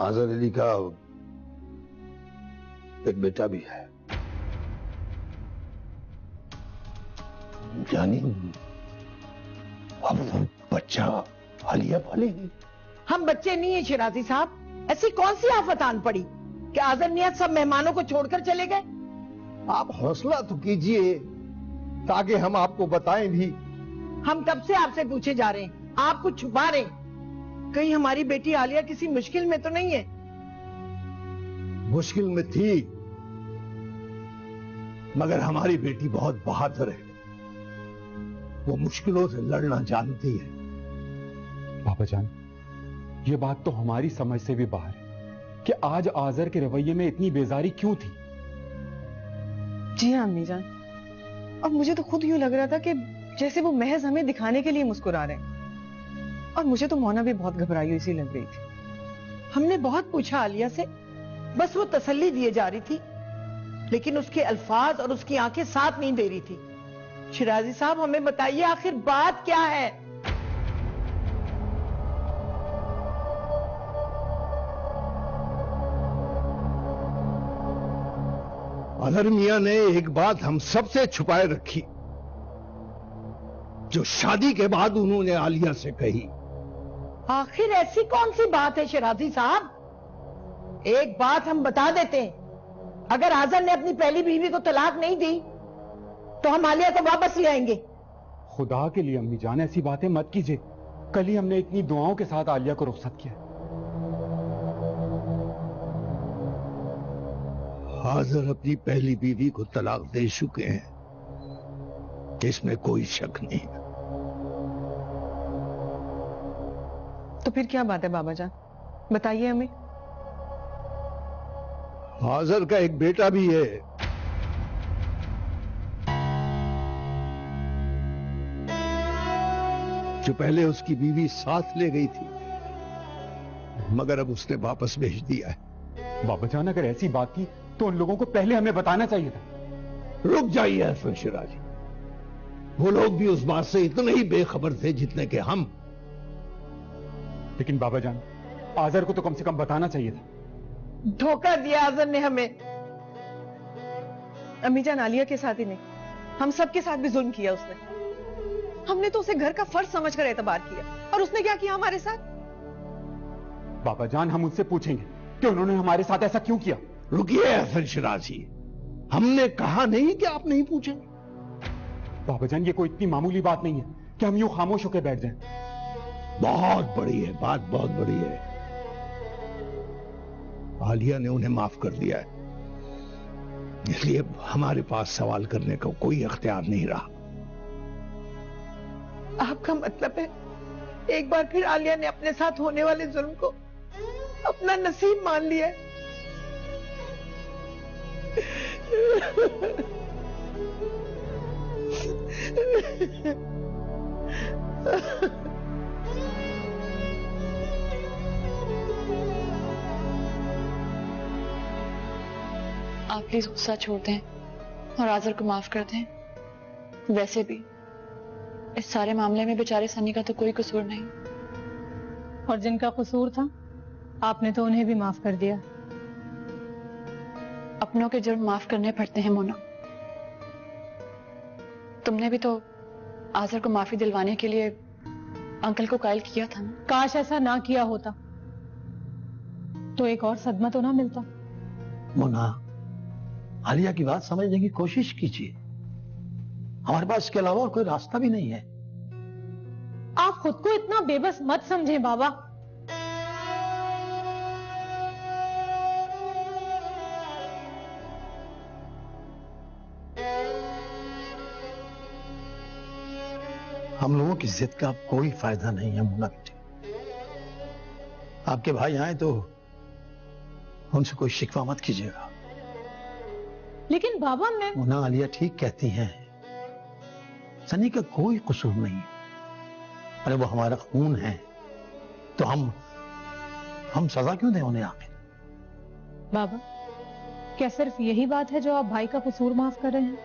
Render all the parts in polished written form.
आजर अली का एक बेटा भी है। यानी अब वो बच्चा आलिया पालेगी? हम बच्चे नहीं है शिराजी साहब, ऐसी कौन सी आफत आन पड़ी कि आजर नियत सब मेहमानों को छोड़कर चले गए? आप हौसला तो कीजिए ताकि हम आपको बताएं भी। हम तब से आपसे पूछे जा रहे हैं, आप कुछ छुपा रहे हैं। कहीं हमारी बेटी आलिया किसी मुश्किल में तो नहीं है? मुश्किल में थी, मगर हमारी बेटी बहुत बहादुर है, वो मुश्किलों से लड़ना जानती है। पापा जान, ये बात तो हमारी समझ से भी बाहर है कि आज आजर के रवैये में इतनी बेजारी क्यों थी। जी हाँ अम्मी जान, और मुझे तो खुद यूं लग रहा था कि जैसे वो महज हमें दिखाने के लिए मुस्कुरा रहे हैं, और मुझे तो मोना भी बहुत घबराई हुई सी लग रही थी। हमने बहुत पूछा आलिया से, बस वो तसल्ली दिए जा रही थी, लेकिन उसके अल्फाज और उसकी आंखें साथ नहीं दे रही थी। शिराजी साहब हमें बताइए आखिर बात क्या है? अजहर मियां ने एक बात हम सबसे छुपाए रखी, जो शादी के बाद उन्होंने आलिया से कही। आखिर ऐसी कौन सी बात है शिराजी साहब? एक बात हम बता देते हैं, अगर आजर ने अपनी पहली बीवी को तलाक नहीं दी तो हम आलिया को वापस ले आएंगे। खुदा के लिए अम्मी जान ऐसी बातें मत कीजिए। कल ही हमने इतनी दुआओं के साथ आलिया को रुखसत किया। आजर अपनी पहली बीवी को तलाक दे चुके हैं, इसमें कोई शक नहीं है। तो फिर क्या बात है बाबा जान, बताइए हमें। आजर का एक बेटा भी है। जो पहले उसकी बीवी साथ ले गई थी, मगर अब उसने वापस भेज दिया है। बाबा जान, अगर ऐसी बात थी तो उन लोगों को पहले हमें बताना चाहिए था। रुक जाइए हसन शिराजी, वो लोग भी उस बात से इतने ही बेखबर थे जितने कि हम। लेकिन बाबा जान, आजर को तो कम से कम बताना चाहिए था। धोखा दिया आजर ने हमें। अम्मी जान, आलिया के साथ ही नहीं, हम सबके साथ भी जुल्म किया उसने। हमने तो उसे घर का फर्ज समझकर एतबार किया, और उसने क्या किया हमारे साथ? बाबा जान, हम उनसे पूछेंगे कि उन्होंने हमारे साथ ऐसा क्यों किया। रुकिए हसन शिराजी, हमने कहा नहीं कि आप नहीं पूछेंगे। बाबा जान, ये कोई इतनी मामूली बात नहीं है कि हम यूं खामोश होकर बैठ जाएं। बहुत बड़ी है बात, बहुत बड़ी है। आलिया ने उन्हें माफ कर दिया है, इसलिए हमारे पास सवाल करने का कोई अख्तियार नहीं रहा। आपका मतलब है एक बार फिर आलिया ने अपने साथ होने वाले जुल्म को अपना नसीब मान लिया है? आप प्लीज गुस्सा छोड़ दें और आजर को माफ कर दें। वैसे भी इस सारे मामले में बेचारे सनी का तो कोई कसूर नहीं, और जिनका कसूर था आपने तो उन्हें भी माफ कर दिया। अपनों के जुर्म माफ करने पड़ते हैं मोना। तुमने भी तो आजर को माफी दिलवाने के लिए अंकल को कायल किया था ना। काश ऐसा ना किया होता तो एक और सदमा तो ना मिलता। मोना, आलिया की बात समझने की कोशिश कीजिए। हमारे पास इसके अलावा कोई रास्ता भी नहीं है। आप खुद को इतना बेबस मत समझें बाबा। हम लोगों की जिद का अब कोई फायदा नहीं है मोना बेटी। आपके भाई आए तो उनसे कोई शिकवा मत कीजिएगा। लेकिन बाबा मैं मोना, आलिया ठीक कहती हैं, सनी का कोई कसूर नहीं है। अरे वो हमारा खून है, तो हम सजा क्यों दें उन्हें आखिर? बाबा, क्या सिर्फ यही बात है जो आप भाई का कसूर माफ कर रहे हैं?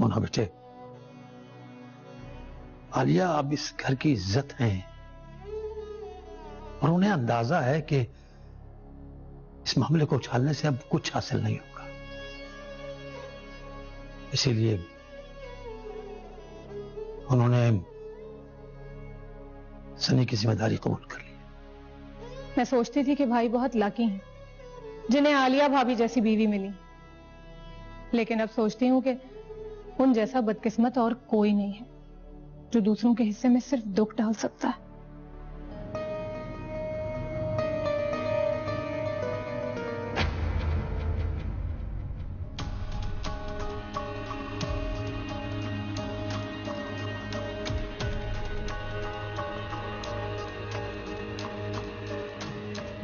मोना बेटे, आलिया अब इस घर की इज्जत है, और उन्हें अंदाजा है कि इस मामले को उछालने से अब कुछ हासिल नहीं होगा। इसीलिए उन्होंने सनी की जिम्मेदारी कबूल कर ली। मैं सोचती थी कि भाई बहुत लकी हैं जिन्हें आलिया भाभी जैसी बीवी मिली, लेकिन अब सोचती हूँ कि उन जैसा बदकिस्मत और कोई नहीं है जो दूसरों के हिस्से में सिर्फ दुख डाल सकता है।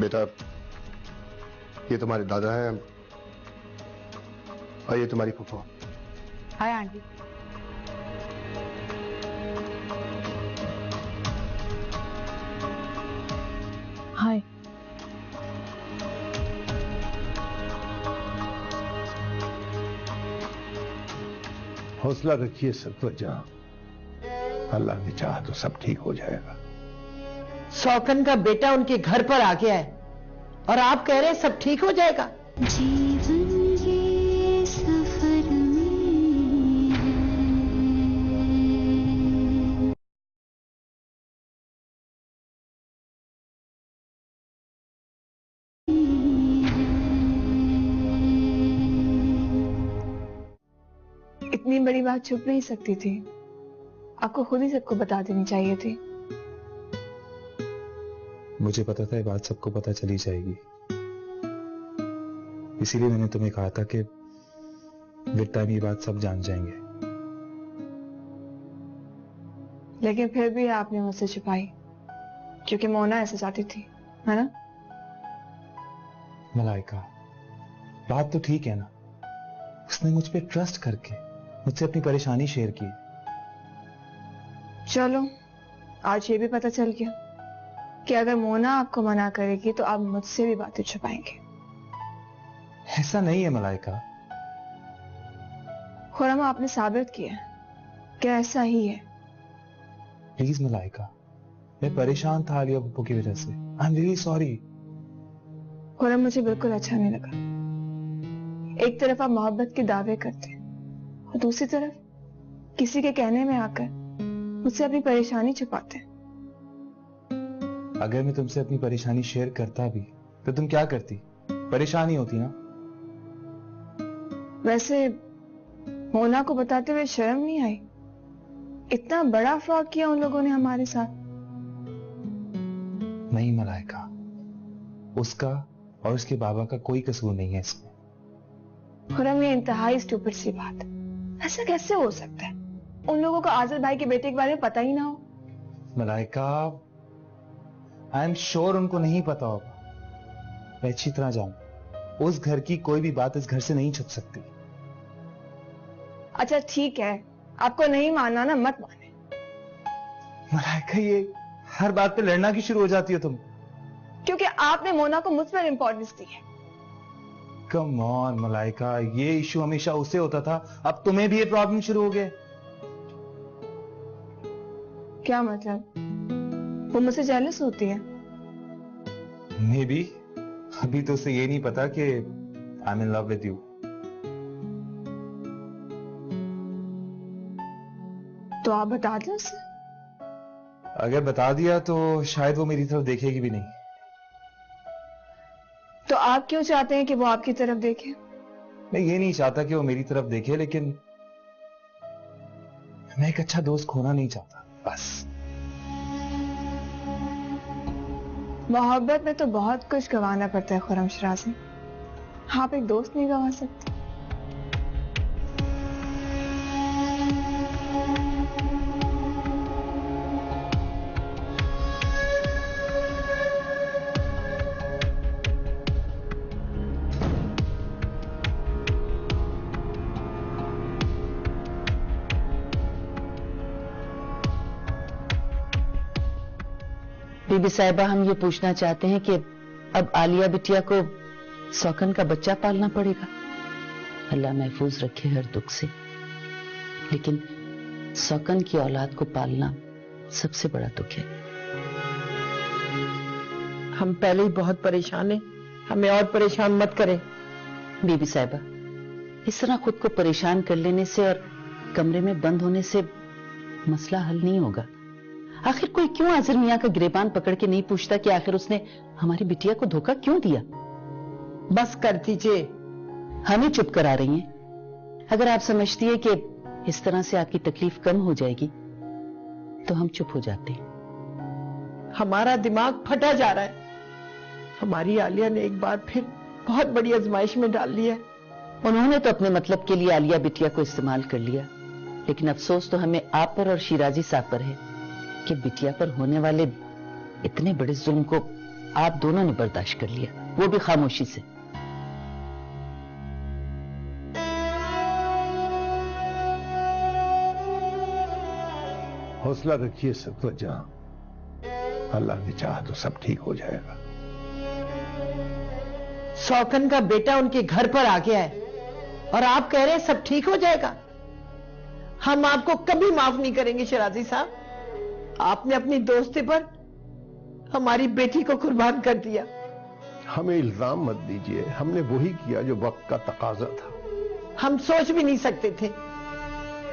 बेटा, ये तुम्हारे दादा हैं और ये तुम्हारी फूफा। Hi aunty. हाय। हौसला रखिए सतवजा, अल्लाह ने चाहा तो सब ठीक हो जाएगा। सौकन का बेटा उनके घर पर आ गया है और आप कह रहे हैं सब ठीक हो जाएगा। जीवन ये सफर में है। इतनी बड़ी बात छुप नहीं सकती थी, आपको खुद ही सबको बता देनी चाहिए थी। मुझे पता था ये बात सबको पता चली जाएगी, इसीलिए मैंने तुम्हें कहा था कि विद टाइम ये बात सब जान जाएंगे। लेकिन फिर भी आपने मुझसे छुपाई क्योंकि मोना ऐसे चाहती थी, है ना? मलाइका, बात तो ठीक है ना, उसने मुझ पे ट्रस्ट करके मुझसे अपनी परेशानी शेयर की। चलो आज ये भी पता चल गया कि अगर मोना आपको मना करेगी तो आप मुझसे भी बातें छुपाएंगे। ऐसा नहीं है मलाइका। खुरम, आपने साबित किया कि ऐसा ही है। प्लीज मलाइका, मैं परेशान था आलिया पप्पू की वजह से। I am really sorry. Khurram, मुझे बिल्कुल अच्छा नहीं लगा। एक तरफ आप मोहब्बत के दावे करते और दूसरी तरफ किसी के कहने में आकर मुझसे अपनी परेशानी छुपाते। अगर मैं तुमसे अपनी परेशानी शेयर करता भी तो तुम क्या करती? परेशानी होती ना। वैसे मोना को बताते हुए शर्म नहीं आई? इतना बड़ा फ्रॉड किया उन लोगों ने हमारे साथ। नहीं मलाइका, उसका और उसके बाबा का कोई कसूर नहीं है इसमें। खुरम, ये इंतहाई स्टूपिड सी बात। ऐसा कैसे हो सकता है उन लोगों को आज़ाद भाई के बेटे के बारे में पता ही ना हो? मलाइका, आई एम श्योर उनको नहीं पता होगा। मैं अच्छी तरह जानूं, उस घर की कोई भी बात इस घर से नहीं छुप सकती। अच्छा ठीक है, आपको नहीं मानना ना, मत माने। मलाइका, ये हर बात पे लड़ना क्यों शुरू हो जाती हो तुम? क्योंकि आपने मोना को मुझ पर इंपॉर्टेंस दी है। कम ऑन मलाइका, ये इशू हमेशा उससे होता था, अब तुम्हें भी ये प्रॉब्लम शुरू हो गए। क्या मतलब? वो मुझसे जेलस होती है? May be. अभी तो उसे ये नहीं पता कि I am in love with you. तो आप बता दें उसे। अगर बता दिया तो शायद वो मेरी तरफ देखेगी भी नहीं। तो आप क्यों चाहते हैं कि वो आपकी तरफ देखे? मैं ये नहीं चाहता कि वो मेरी तरफ देखे, लेकिन मैं एक अच्छा दोस्त खोना नहीं चाहता, बस। मोहब्बत में तो बहुत कुछ गंवाना पड़ता है खुरम शराजी, आप एक दोस्त नहीं गंवा सकते। बीबी साहिबा, हम ये पूछना चाहते हैं कि अब आलिया बिटिया को सौकन का बच्चा पालना पड़ेगा। अल्लाह महफूज रखे हर दुख से, लेकिन सौकन की औलाद को पालना सबसे बड़ा दुख है। हम पहले ही बहुत परेशान हैं, हमें और परेशान मत करें। बीबी साहिबा, इस तरह खुद को परेशान कर लेने से और कमरे में बंद होने से मसला हल नहीं होगा। आखिर कोई क्यों आजिर मियां का गिरेबान पकड़ के नहीं पूछता कि आखिर उसने हमारी बिटिया को धोखा क्यों दिया? बस कर दीजिए। हमें चुप करा रही हैं। अगर आप समझती है कि इस तरह से आपकी तकलीफ कम हो जाएगी तो हम चुप हो जाते हैं। हमारा दिमाग फटा जा रहा है। हमारी आलिया ने एक बार फिर बहुत बड़ी आजमाइश में डाल लिया है। उन्होंने तो अपने मतलब के लिए आलिया बिटिया को इस्तेमाल कर लिया, लेकिन अफसोस तो हमें आप पर और शिराजी साहब पर है कि बिटिया पर होने वाले इतने बड़े जुल्म को आप दोनों ने बर्दाश्त कर लिया, वो भी खामोशी से। हौसला रखिए सतवत जहां, अल्लाह ने चाहा तो सब ठीक हो जाएगा। शौकन का बेटा उनके घर पर आ गया है और आप कह रहे हैं सब ठीक हो जाएगा। हम आपको कभी माफ नहीं करेंगे शिराजी साहब। आपने अपनी दोस्ती पर हमारी बेटी को कुर्बान कर दिया। हमें इल्जाम मत दीजिए, हमने वही किया जो वक्त का तकाजा था। हम सोच भी नहीं सकते थे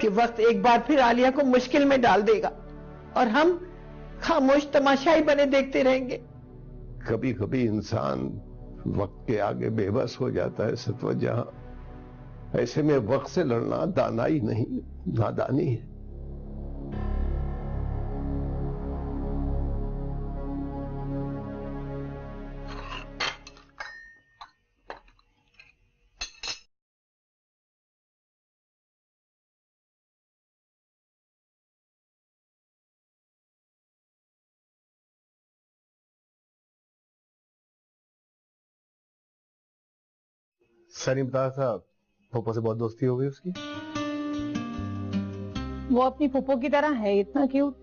कि वक्त एक बार फिर आलिया को मुश्किल में डाल देगा और हम खामोश तमाशाई बने देखते रहेंगे। कभी कभी इंसान वक्त के आगे बेबस हो जाता है सतवत जहां। ऐसे में वक्त से लड़ना दानाई नहीं, नादानी है। सर ने बताया था पोपो से बहुत दोस्ती हो गई उसकी। वो अपनी पुप्पो की तरह है, इतना क्यूट,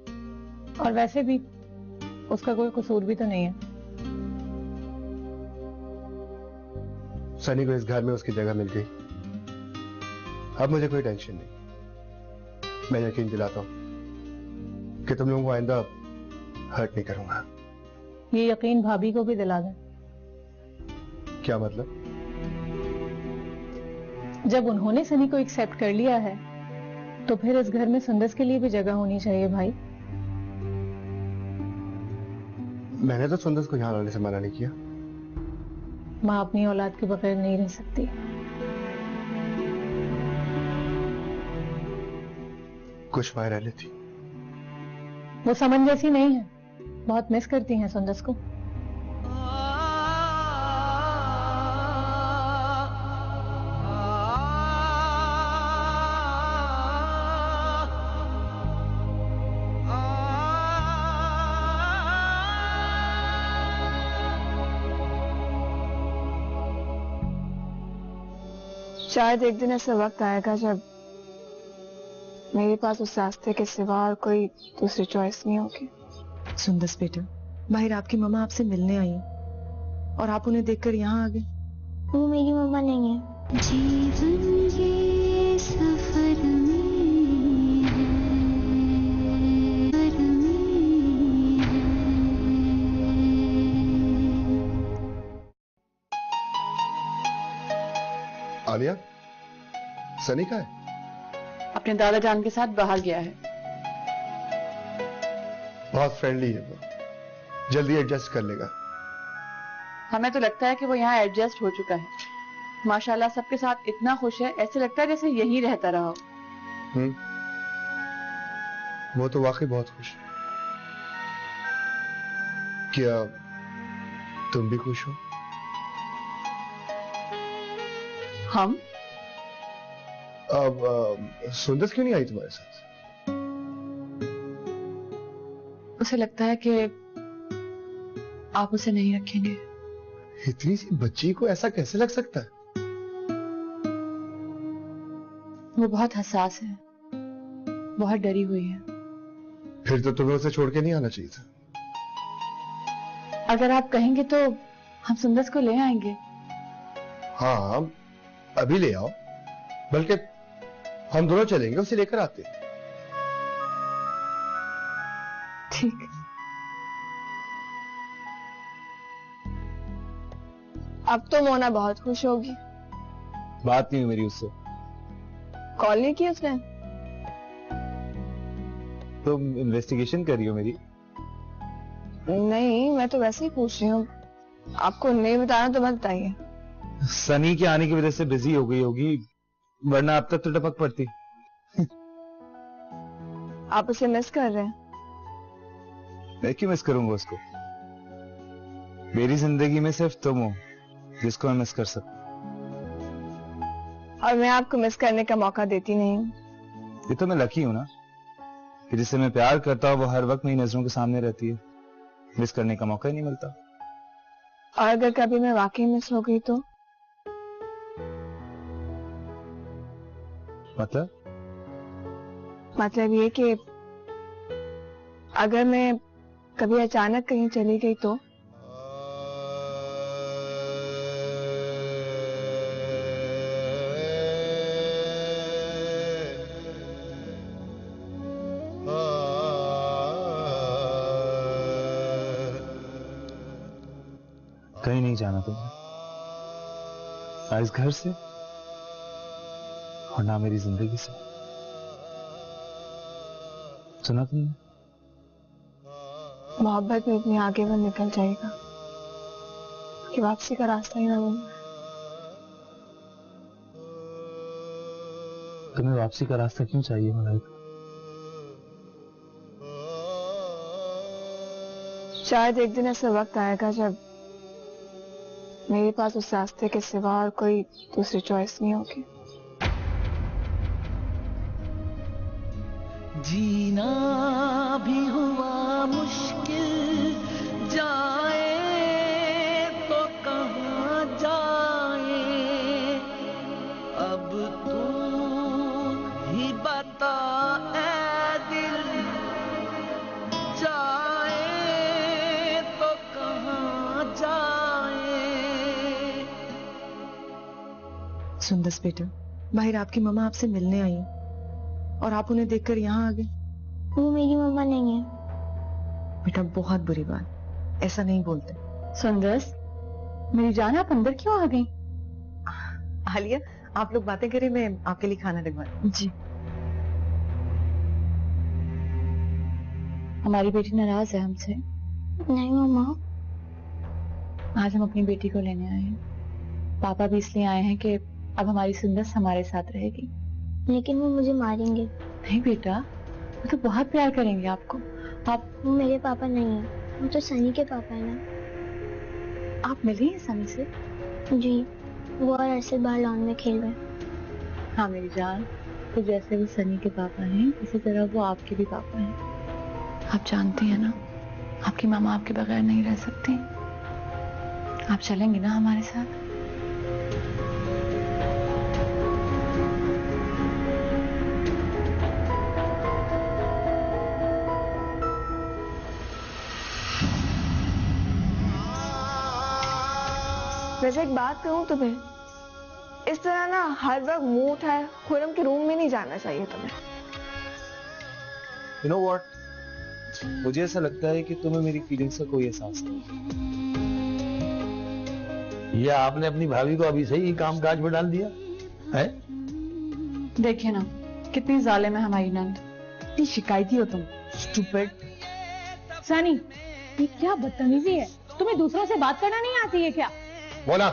और वैसे भी उसका कोई कसूर भी तो नहीं है। सनी को इस घर में उसकी जगह मिल गई। अब मुझे कोई टेंशन नहीं। मैं यकीन दिलाता हूं कि तुम लोगों को आइंदा हर्ट नहीं करूंगा। ये यकीन भाभी को भी दिला दें। क्या मतलब? जब उन्होंने सनी को एक्सेप्ट कर लिया है तो फिर इस घर में सुंदस के लिए भी जगह होनी चाहिए भाई। मैंने तो सुंदस को यहां रहने से मना नहीं किया। माँ अपनी औलाद के बगैर नहीं रह सकती। कुछ माँ रह लेती। वो समझ जैसी नहीं है, बहुत मिस करती हैं सुंदस को। शायद एक दिन ऐसा वक्त आएगा जब मेरे पास उस रास्ते के सिवा और कोई दूसरी चॉइस नहीं होगी। सुंदस बेटा, बाहर आपकी मम्मा आपसे मिलने आई और आप उन्हें देखकर यहाँ आ गए। वो मेरी मम्मा नहीं है। जीवन ये सफर में है, आलिया, सनी का है? अपने दादा जान के साथ बाहर गया है। बहुत फ्रेंडली है वो, जल्दी एडजस्ट कर लेगा। हमें तो लगता है कि वो यहाँ एडजस्ट हो चुका है। माशाल्लाह सबके साथ इतना खुश है, ऐसे लगता है जैसे यहीं रहता रहा हो। वो तो वाकई बहुत खुश है। क्या तुम भी खुश हो? हम? अब सुंदस क्यों नहीं आई तुम्हारे साथ? उसे लगता है कि आप उसे नहीं रखेंगे। इतनी सी बच्ची को ऐसा कैसे लग सकता है? वो बहुत हसास है, बहुत डरी हुई है। फिर तो तुम्हें उसे छोड़ के नहीं आना चाहिए था। अगर आप कहेंगे तो हम सुंदस को ले आएंगे। हाँ, अभी ले आओ, बल्कि हम दोनों चलेंगे, उसे लेकर आते हैं। ठीक। अब तो मोना बहुत खुश होगी। बात नहीं हुई मेरी उससे। कॉल नहीं की उसने? तुम इन्वेस्टिगेशन कर रही हो मेरी? नहीं, मैं तो वैसे ही पूछ रही हूँ। आपको नहीं बताना तो मत बताइए। सनी के आने की वजह से बिजी हो गई होगी, वरना अब तक तो टपक पड़ती। आप उसे मिस कर रहे हैं? मैं क्यों मिस करूंगा उसको? मेरी जिंदगी में सिर्फ तुम हो जिसको मैं मिस कर सकूं। और मैं आपको मिस करने का मौका देती नहीं हूँ। ये तो मैं लकी हूं ना कि जिससे मैं प्यार करता हूं वो हर वक्त मेरी नजरों के सामने रहती है। मिस करने का मौका ही नहीं मिलता। और अगर कभी मैं वाकई मिस हो गई तो? मतलब ये कि अगर मैं कभी अचानक कहीं चली गई तो? कहीं नहीं जाना तुमने, ना इस घर से और ना मेरी जिंदगी से। सुना तुमने? मोहब्बत में इतनी आगे वो निकल जाएगा कि वापसी का रास्ता ही ना मिले। तुम्हें वापसी का रास्ता क्यों चाहिए मलाइका? शायद एक दिन ऐसा वक्त आएगा जब मेरे पास उस रास्ते के सिवा और कोई दूसरी चॉइस नहीं होगी। जीना भी हुआ मुश्किल, जाए तो कहाँ जाए, अब तू ही बता ऐ दिल, जाए तो कहाँ जाए। सुंदस बेटा, बाहर आपकी मम्मा आपसे मिलने आई है और आप उन्हें देखकर यहाँ आ गए। वो मेरी मम्मा नहीं है। बेटा बहुत बुरी बात, ऐसा नहीं बोलते। सुंदस, मेरी जान आप अंदर क्यों आ गई? आलिया, आप लोग बातें करें, मैं आपके लिए खाना लगवा। जी। हमारी बेटी नाराज है हमसे? नहीं मम्मा। आज हम अपनी बेटी को लेने आए हैं। पापा भी इसलिए आए हैं कि अब हमारी सुंदस हमारे साथ रहेगी। लेकिन वो मुझे मारेंगे। नहीं बेटा, वो तो बहुत प्यार करेंगे आपको। वो मेरे पापा नहीं है, वो तो सनी के पापा है ना। आप मिली हैं सनी से? जी, वो और अरशद बाहर लॉन में खेल रहे। हाँ मेरी जान, तो जैसे वो सनी के पापा हैं इसी तरह वो आपके भी पापा हैं। आप जानती हैं ना, आपकी मामा आपके बगैर नहीं रह सकती। आप चलेंगी ना हमारे साथ? वैसे एक बात कहूँ तुम्हें, इस तरह ना हर वक्त मुंह उठाए खुरम के रूम में नहीं जाना चाहिए तुम्हें। You know what? मुझे ऐसा लगता है कि तुम्हें मेरी फीलिंग्स का कोई एहसास नहीं। ये आपने अपनी भाभी को अभी से ही काम काज में डाल दिया है? देखिए ना कितनी जालिम है हमारी नंद। इतनी शिकायती हो तुम, स्टूपिड। सनी, ये क्या बदतमीजी है? तुम्हें दूसरों से बात करना नहीं आती है क्या? बोला